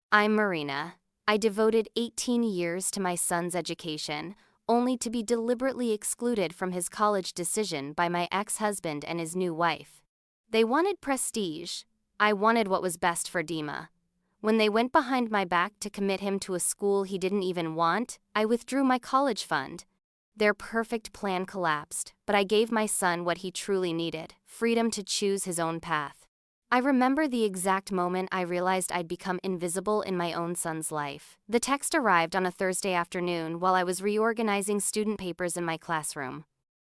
I'm Marina. I devoted 18 years to my son's education, only to be deliberately excluded from his college decision by my ex-husband and his new wife. They wanted prestige. I wanted what was best for Dima. When they went behind my back to commit him to a school he didn't even want, I withdrew my college fund. Their perfect plan collapsed, but I gave my son what he truly needed: freedom to choose his own path. I remember the exact moment I realized I'd become invisible in my own son's life. The text arrived on a Thursday afternoon while I was reorganizing student papers in my classroom.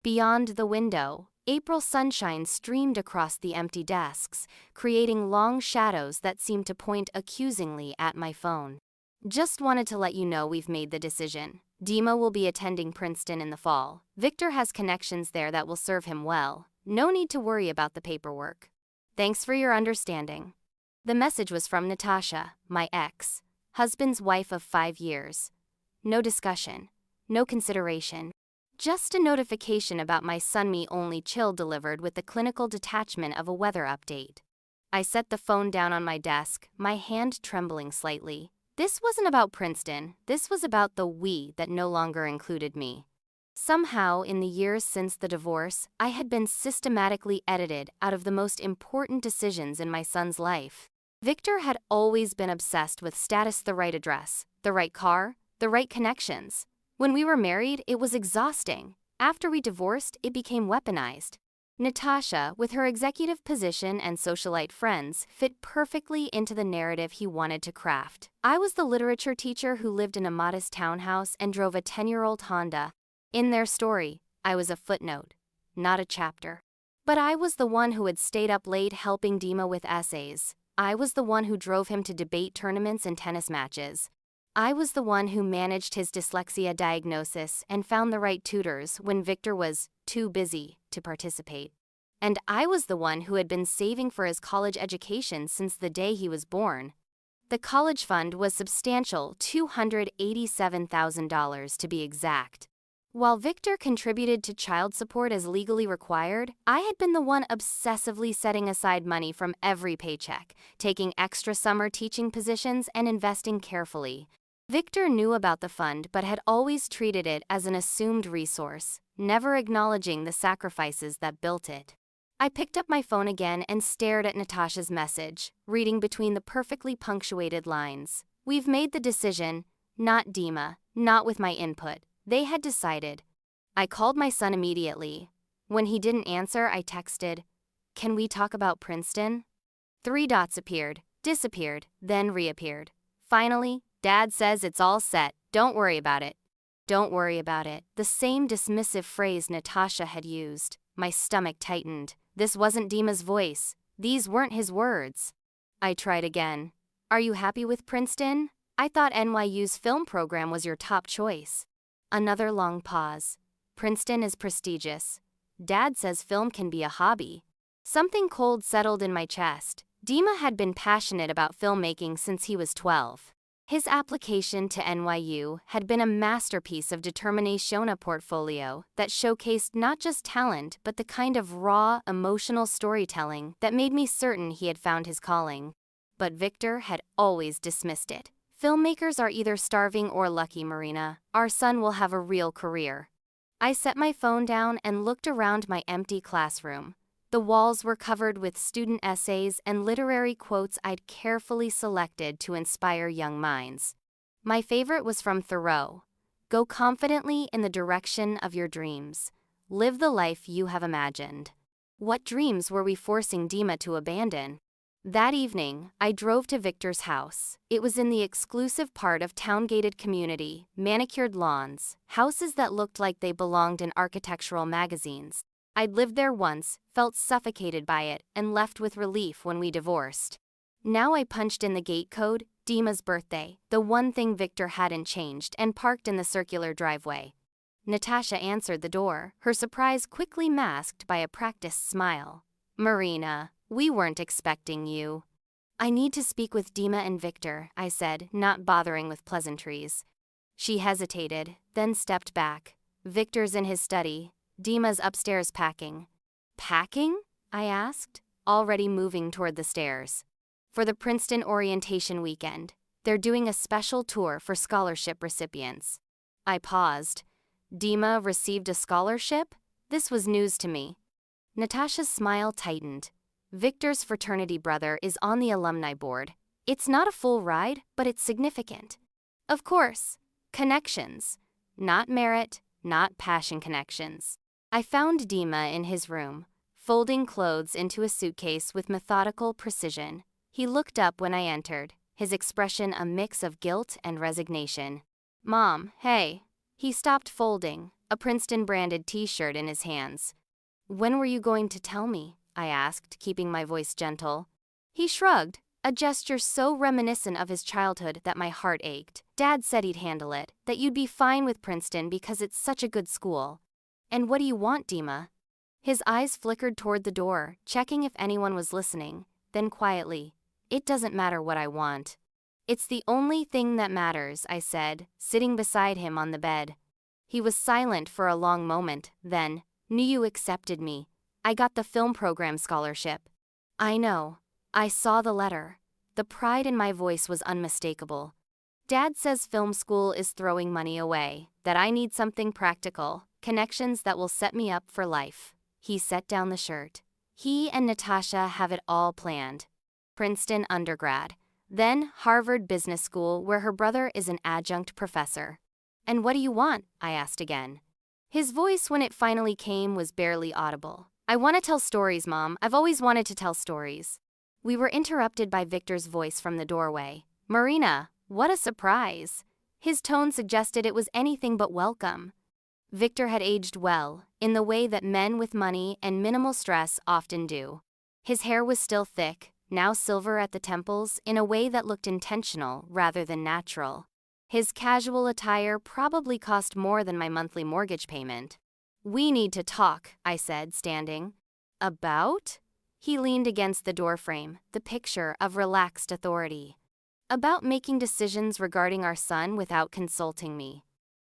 Beyond the window, April sunshine streamed across the empty desks, creating long shadows that seemed to point accusingly at my phone. Just wanted to let you know we've made the decision. Dima will be attending Princeton in the fall. Victor has connections there that will serve him well. No need to worry about the paperwork. Thanks for your understanding. The message was from Natasha, my ex-husband's wife of 5 years. No discussion, no consideration. Just a notification about my son-me-only chill delivered with the clinical detachment of a weather update. I set the phone down on my desk, my hand trembling slightly. This wasn't about Princeton, this was about the we that no longer included me. Somehow, in the years since the divorce, I had been systematically edited out of the most important decisions in my son's life. Victor had always been obsessed with status: the right address, the right car, the right connections. When we were married, it was exhausting. After we divorced, it became weaponized. Natasha, with her executive position and socialite friends, fit perfectly into the narrative he wanted to craft. I was the literature teacher who lived in a modest townhouse and drove a 10-year-old Honda. In their story, I was a footnote, not a chapter. But I was the one who had stayed up late helping Dima with essays. I was the one who drove him to debate tournaments and tennis matches. I was the one who managed his dyslexia diagnosis and found the right tutors when Victor was too busy to participate. And I was the one who had been saving for his college education since the day he was born. The college fund was substantial, $287,000 to be exact. While Victor contributed to child support as legally required, I had been the one obsessively setting aside money from every paycheck, taking extra summer teaching positions and investing carefully. Victor knew about the fund but had always treated it as an assumed resource, never acknowledging the sacrifices that built it. I picked up my phone again and stared at Natasha's message, reading between the perfectly punctuated lines. We've made the decision, not Dima, not with my input. They had decided. I called my son immediately. When he didn't answer, I texted, "Can we talk about Princeton?" 3 dots appeared, disappeared, then reappeared. Finally, Dad says it's all set. Don't worry about it. Don't worry about it. The same dismissive phrase Natasha had used. My stomach tightened. This wasn't Dima's voice. These weren't his words. I tried again. Are you happy with Princeton? I thought NYU's film program was your top choice. Another long pause. Princeton is prestigious. Dad says film can be a hobby. Something cold settled in my chest. Dima had been passionate about filmmaking since he was 12. His application to NYU had been a masterpiece of determination, a portfolio that showcased not just talent but the kind of raw, emotional storytelling that made me certain he had found his calling. But Victor had always dismissed it. Filmmakers are either starving or lucky, Marina. Our son will have a real career. I set my phone down and looked around my empty classroom. The walls were covered with student essays and literary quotes I'd carefully selected to inspire young minds. My favorite was from Thoreau. Go confidently in the direction of your dreams. Live the life you have imagined. What dreams were we forcing Dima to abandon? That evening, I drove to Victor's house. It was in the exclusive part of town-gated community, manicured lawns, houses that looked like they belonged in architectural magazines. I'd lived there once, felt suffocated by it, and left with relief when we divorced. Now I punched in the gate code, Dima's birthday, the one thing Victor hadn't changed, and parked in the circular driveway. Natasha answered the door, her surprise quickly masked by a practiced smile. Marina, we weren't expecting you. I need to speak with Dima and Victor, I said, not bothering with pleasantries. She hesitated, then stepped back. Victor's in his study. Dima's upstairs packing. Packing? I asked, already moving toward the stairs. For the Princeton orientation weekend. They're doing a special tour for scholarship recipients. I paused. Dima received a scholarship? This was news to me. Natasha's smile tightened. Victor's fraternity brother is on the alumni board. It's not a full ride, but it's significant. Of course, connections. Not merit, not passion connections. I found Dima in his room, folding clothes into a suitcase with methodical precision. He looked up when I entered, his expression a mix of guilt and resignation. "Mom, hey." He stopped folding, a Princeton-branded t-shirt in his hands. "When were you going to tell me?" I asked, keeping my voice gentle. He shrugged, a gesture so reminiscent of his childhood that my heart ached. "Dad said he'd handle it, that you'd be fine with Princeton because it's such a good school." "And what do you want, Dima?" His eyes flickered toward the door, checking if anyone was listening, then quietly, "It doesn't matter what I want." "It's the only thing that matters," I said, sitting beside him on the bed. He was silent for a long moment, then, "Knew you accepted me. I got the film program scholarship." "I know. I saw the letter." The pride in my voice was unmistakable. "Dad says film school is throwing money away, that I need something practical, connections that will set me up for life." He set down the shirt. He and Natasha have it all planned. Princeton undergrad, then Harvard Business School where her brother is an adjunct professor. "And what do you want?" I asked again. His voice when it finally came was barely audible. "I want to tell stories, Mom. I've always wanted to tell stories." We were interrupted by Victor's voice from the doorway. "Marina, what a surprise." His tone suggested it was anything but welcome. Victor had aged well, in the way that men with money and minimal stress often do. His hair was still thick, now silver at the temples, in a way that looked intentional rather than natural. His casual attire probably cost more than my monthly mortgage payment. "We need to talk," I said, standing. "About?" He leaned against the doorframe, the picture of relaxed authority. "About making decisions regarding our son without consulting me."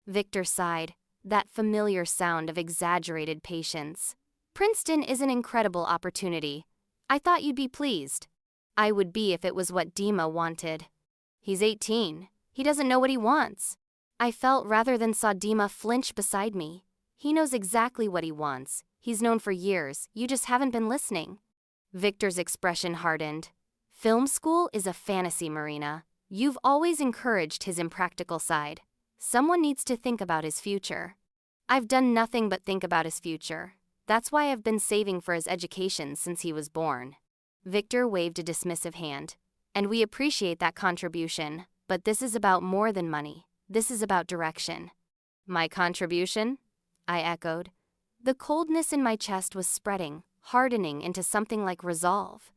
Victor sighed, that familiar sound of exaggerated patience. "Princeton is an incredible opportunity. I thought you'd be pleased." "I would be if it was what Dima wanted." "He's 18. He doesn't know what he wants." I felt rather than saw Dima flinch beside me. "He knows exactly what he wants. He's known for years. You just haven't been listening." Victor's expression hardened. "Film school is a fantasy, Marina. You've always encouraged his impractical side. Someone needs to think about his future." "I've done nothing but think about his future. That's why I've been saving for his education since he was born." Victor waved a dismissive hand. "And we appreciate that contribution, but this is about more than money. This is about direction." "My contribution?" I echoed. The coldness in my chest was spreading, hardening into something like resolve.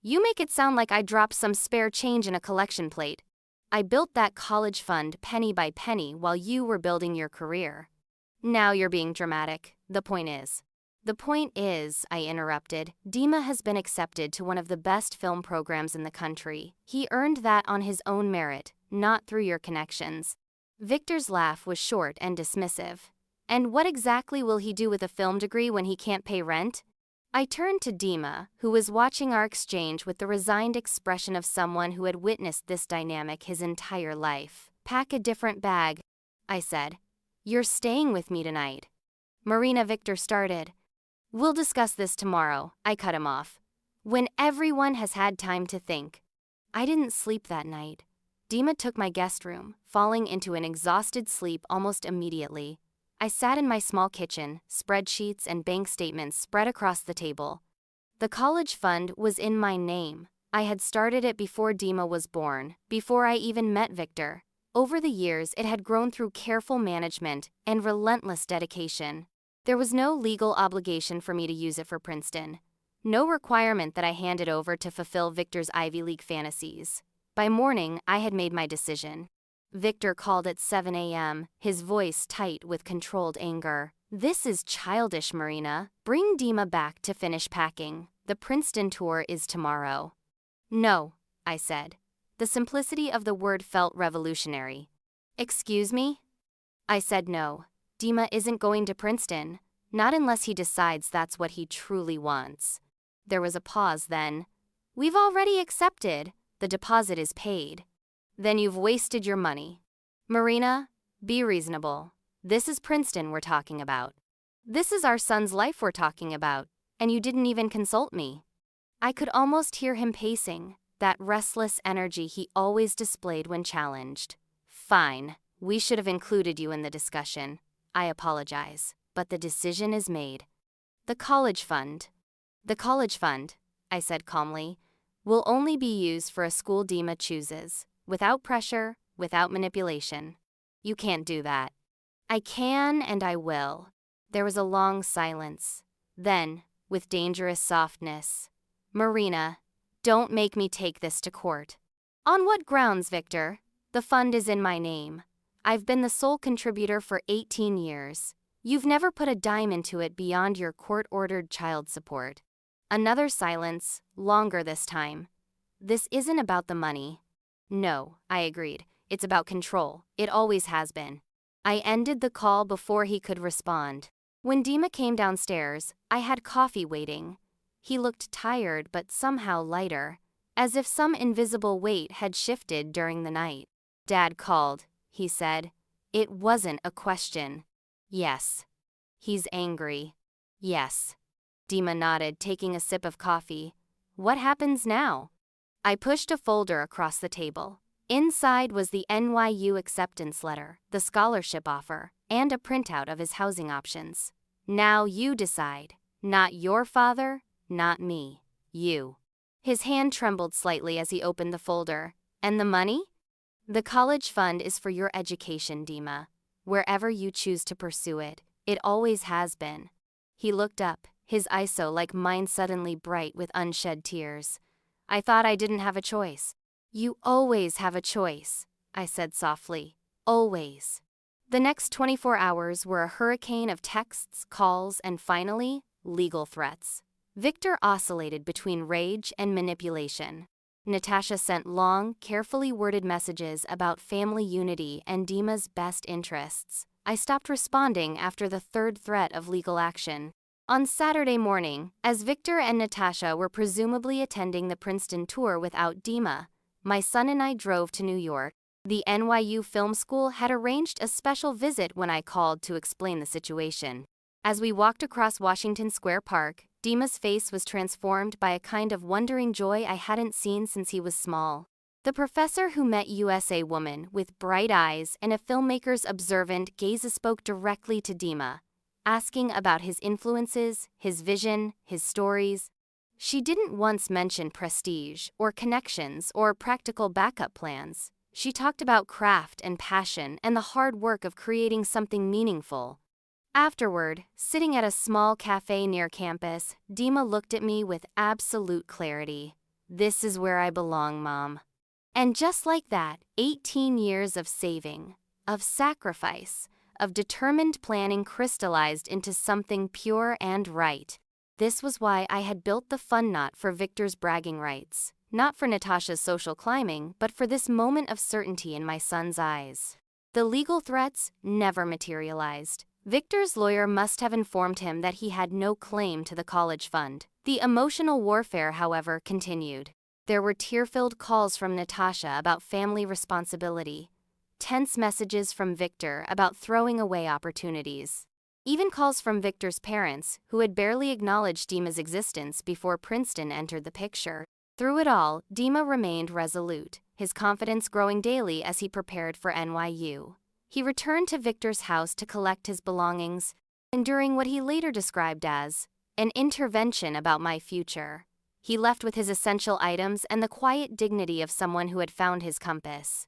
"You make it sound like I dropped some spare change in a collection plate. I built that college fund penny by penny while you were building your career." "Now you're being dramatic. The point is." "The point is," I interrupted, "Dima has been accepted to one of the best film programs in the country. He earned that on his own merit, not through your connections." Victor's laugh was short and dismissive. "And what exactly will he do with a film degree when he can't pay rent?" I turned to Dima, who was watching our exchange with the resigned expression of someone who had witnessed this dynamic his entire life. "Pack a different bag," I said. "You're staying with me tonight." Marina, Victor started. "We'll discuss this tomorrow," I cut him off. "When everyone has had time to think." I didn't sleep that night. Dima took my guest room, falling into an exhausted sleep almost immediately. I sat in my small kitchen, spreadsheets and bank statements spread across the table. The college fund was in my name. I had started it before Dima was born, before I even met Victor. Over the years, it had grown through careful management and relentless dedication. There was no legal obligation for me to use it for Princeton. No requirement that I hand it over to fulfill Victor's Ivy League fantasies. By morning, I had made my decision. Victor called at 7 a.m., his voice tight with controlled anger. "This is childish, Marina. Bring Dima back to finish packing. The Princeton tour is tomorrow." "No," I said. The simplicity of the word felt revolutionary. "Excuse me?" I said no. Dima isn't going to Princeton, not unless he decides that's what he truly wants. There was a pause then. "We've already accepted. The deposit is paid." Then you've wasted your money. Marina, be reasonable. This is Princeton we're talking about. This is our son's life we're talking about, and you didn't even consult me. I could almost hear him pacing, that restless energy he always displayed when challenged. Fine, we should have included you in the discussion. I apologize, but the decision is made. The college fund. The college fund, I said calmly, will only be used for a school Dima chooses, without pressure, without manipulation. You can't do that. I can and I will. There was a long silence. Then, with dangerous softness, Marina, don't make me take this to court. On what grounds, Victor? The fund is in my name. I've been the sole contributor for 18 years. You've never put a dime into it beyond your court-ordered child support. Another silence, longer this time. This isn't about the money. No, I agreed. It's about control. It always has been. I ended the call before he could respond. When Dima came downstairs, I had coffee waiting. He looked tired but somehow lighter, as if some invisible weight had shifted during the night. Dad called, he said. It wasn't a question. Yes. He's angry. Yes. Dima nodded, taking a sip of coffee. What happens now? I pushed a folder across the table. Inside was the NYU acceptance letter, the scholarship offer, and a printout of his housing options. Now you decide. Not your father, not me. You. His hand trembled slightly as he opened the folder. And the money? The college fund is for your education, Dima. Wherever you choose to pursue it, it always has been. He looked up, his eyes so like mine suddenly bright with unshed tears. I thought I didn't have a choice. You always have a choice, I said softly. Always. The next 24 hours were a hurricane of texts, calls, and finally, legal threats. Victor oscillated between rage and manipulation. Natasha sent long, carefully worded messages about family unity and Dima's best interests. I stopped responding after the third threat of legal action. On Saturday morning, as Victor and Natasha were presumably attending the Princeton tour without Dima, my son and I drove to New York. The NYU Film School had arranged a special visit when I called to explain the situation. As we walked across Washington Square Park, Dima's face was transformed by a kind of wondering joy I hadn't seen since he was small. The professor who met USA woman with bright eyes and a filmmaker's observant gaze spoke directly to Dima, asking about his influences, his vision, his stories. She didn't once mention prestige, or connections, or practical backup plans. She talked about craft and passion and the hard work of creating something meaningful. Afterward, sitting at a small cafe near campus, Dima looked at me with absolute clarity. This is where I belong, Mom. And just like that, 18 years of saving, of sacrifice, of determined planning crystallized into something pure and right. This was why I had built the fun knot for Victor's bragging rights, not for Natasha's social climbing, but for this moment of certainty in my son's eyes. The legal threats never materialized. Victor's lawyer must have informed him that he had no claim to the college fund. The emotional warfare, however, continued. There were tear-filled calls from Natasha about family responsibility, tense messages from Victor about throwing away opportunities. Even calls from Victor's parents, who had barely acknowledged Dima's existence before Princeton entered the picture. Through it all, Dima remained resolute, his confidence growing daily as he prepared for NYU. He returned to Victor's house to collect his belongings, enduring what he later described as an intervention about my future. He left with his essential items and the quiet dignity of someone who had found his compass.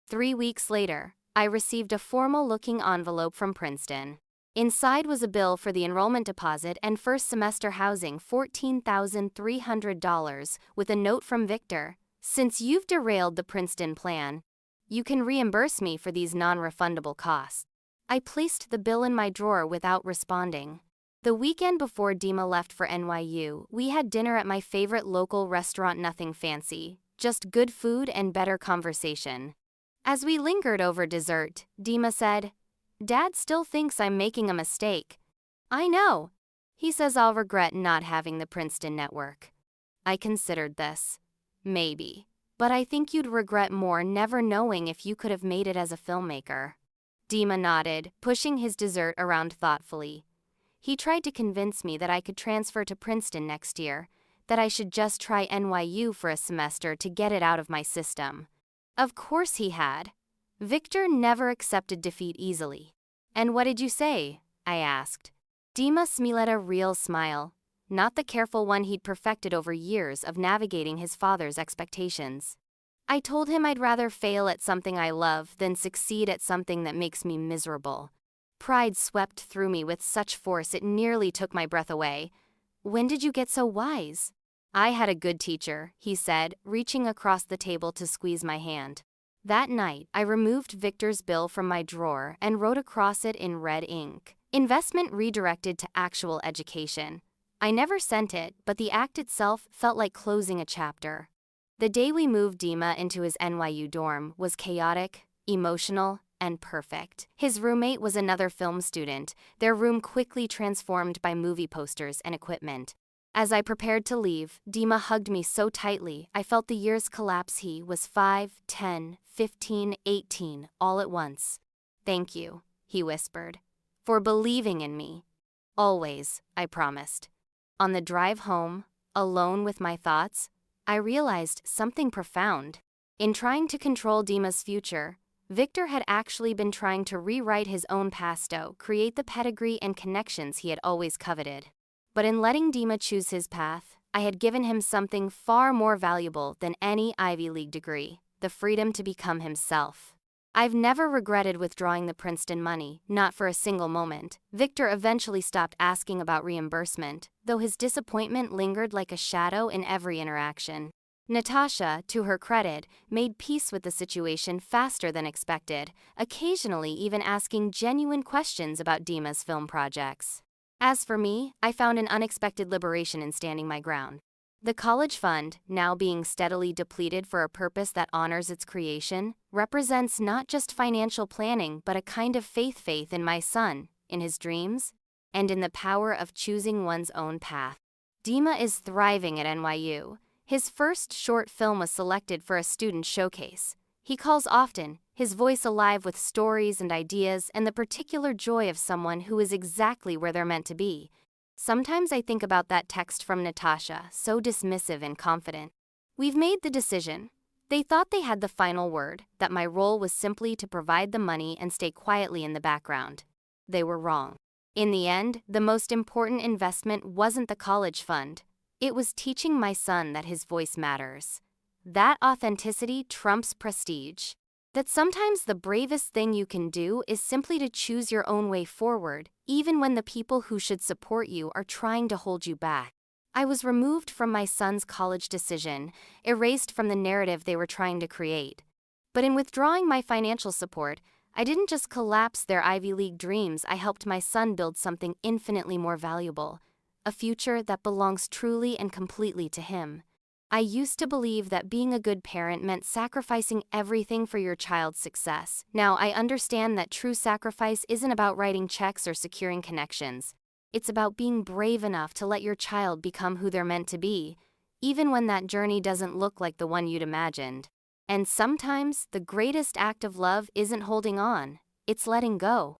3 weeks later, I received a formal-looking envelope from Princeton. Inside was a bill for the enrollment deposit and first semester housing, $14,300, with a note from Victor. Since you've derailed the Princeton plan, you can reimburse me for these non-refundable costs. I placed the bill in my drawer without responding. The weekend before Dima left for NYU, we had dinner at my favorite local restaurant, nothing fancy, just good food and better conversation. As we lingered over dessert, Dima said, "Dad still thinks I'm making a mistake." "I know. He says I'll regret not having the Princeton network." I considered this. Maybe. But I think you'd regret more never knowing if you could have made it as a filmmaker. Dima nodded, pushing his dessert around thoughtfully. He tried to convince me that I could transfer to Princeton next year, that I should just try NYU for a semester to get it out of my system. Of course he had. Victor never accepted defeat easily. And what did you say? I asked. Dima smiled a real smile, not the careful one he'd perfected over years of navigating his father's expectations. I told him I'd rather fail at something I love than succeed at something that makes me miserable. Pride swept through me with such force it nearly took my breath away. When did you get so wise? I had a good teacher, he said, reaching across the table to squeeze my hand. That night, I removed Victor's bill from my drawer and wrote across it in red ink. Investment redirected to actual education. I never sent it, but the act itself felt like closing a chapter. The day we moved Dima into his NYU dorm was chaotic, emotional, and perfect. His roommate was another film student, their room quickly transformed by movie posters and equipment. As I prepared to leave, Dima hugged me so tightly I felt the years collapse. He was 5, 10, 15, 18, all at once. Thank you, he whispered, for believing in me. Always, I promised. On the drive home, alone with my thoughts, I realized something profound. In trying to control Dima's future, Victor had actually been trying to rewrite his own past to create the pedigree and connections he had always coveted. But in letting Dima choose his path, I had given him something far more valuable than any Ivy League degree: the freedom to become himself. I've never regretted withdrawing the Princeton money, not for a single moment. Victor eventually stopped asking about reimbursement, though his disappointment lingered like a shadow in every interaction. Natasha, to her credit, made peace with the situation faster than expected, occasionally even asking genuine questions about Dima's film projects. As for me, I found an unexpected liberation in standing my ground. The college fund, now being steadily depleted for a purpose that honors its creation, represents not just financial planning but a kind of faith in my son, in his dreams, and in the power of choosing one's own path. Dima is thriving at NYU. His first short film was selected for a student showcase. He calls often, his voice alive with stories and ideas and the particular joy of someone who is exactly where they're meant to be. Sometimes I think about that text from Natasha, so dismissive and confident. We've made the decision. They thought they had the final word, that my role was simply to provide the money and stay quietly in the background. They were wrong. In the end, the most important investment wasn't the college fund. It was teaching my son that his voice matters. That authenticity trumps prestige. That sometimes the bravest thing you can do is simply to choose your own way forward, even when the people who should support you are trying to hold you back. I was removed from my son's college decision, erased from the narrative they were trying to create. But in withdrawing my financial support, I didn't just collapse their Ivy League dreams. I helped my son build something infinitely more valuable, a future that belongs truly and completely to him. I used to believe that being a good parent meant sacrificing everything for your child's success. Now I understand that true sacrifice isn't about writing checks or securing connections. It's about being brave enough to let your child become who they're meant to be, even when that journey doesn't look like the one you'd imagined. And sometimes the greatest act of love isn't holding on, it's letting go.